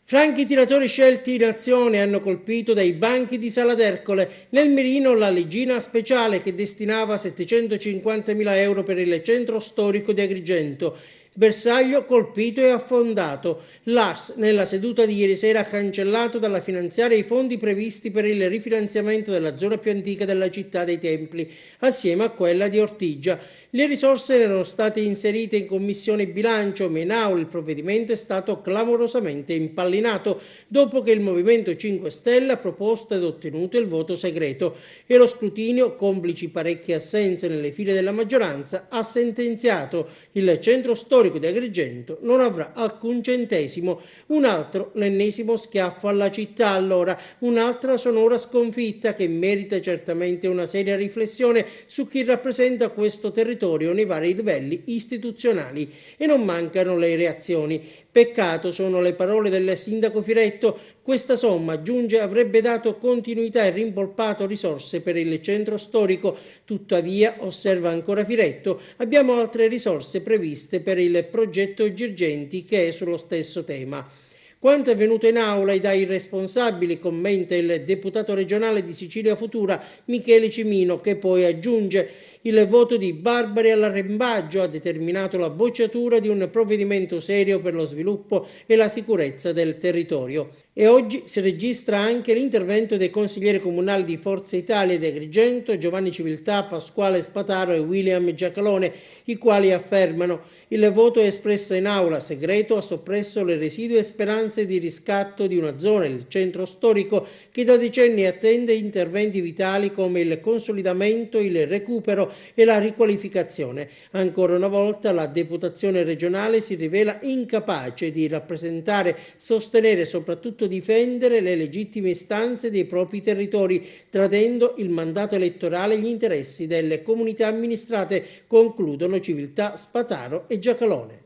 Franchi tiratori scelti in azione hanno colpito dai banchi di Sala d'Ercole. Nel mirino la Leggina Speciale che destinava 750.000 euro per il centro storico di Agrigento. Bersaglio colpito e affondato. L'ARS nella seduta di ieri sera ha cancellato dalla finanziaria i fondi previsti per il rifinanziamento della zona più antica della città dei Templi, assieme a quella di Ortigia. Le risorse erano state inserite in commissione bilancio, ma in aula il provvedimento è stato clamorosamente impallinato dopo che il Movimento 5 Stelle ha proposto ed ottenuto il voto segreto e lo scrutinio, complici parecchie assenze nelle file della maggioranza, ha sentenziato il centro storico di Agrigento non avrà alcun centesimo. Un altro, l'ennesimo schiaffo alla città, allora, un'altra sonora sconfitta che merita certamente una seria riflessione su chi rappresenta questo territorio nei vari livelli istituzionali. E non mancano le reazioni. Peccato sono le parole del sindaco Firetto. Questa somma, aggiunge, avrebbe dato continuità e rimpolpato risorse per il centro storico. Tuttavia, osserva ancora Firetto, abbiamo altre risorse previste per il progetto Girgenti che è sullo stesso tema. Quanto è venuto in aula e dai responsabili, commenta il deputato regionale di Sicilia Futura Michele Cimino, che poi aggiunge: il voto di Barbari all'arrembaggio ha determinato la bocciatura di un provvedimento serio per lo sviluppo e la sicurezza del territorio. E oggi si registra anche l'intervento dei consiglieri comunali di Forza Italia di Agrigento, Giovanni Civiltà, Pasquale Spataro e William Giacalone, i quali affermano: il voto espresso in aula segreto ha soppresso le residue speranze di riscatto di una zona, il centro storico, che da decenni attende interventi vitali come il consolidamento, il recupero e la riqualificazione. Ancora una volta la deputazione regionale si rivela incapace di rappresentare, sostenere e soprattutto difendere le legittime istanze dei propri territori, tradendo il mandato elettorale e gli interessi delle comunità amministrate, concludono Civiltà, Spataro e Giacalone.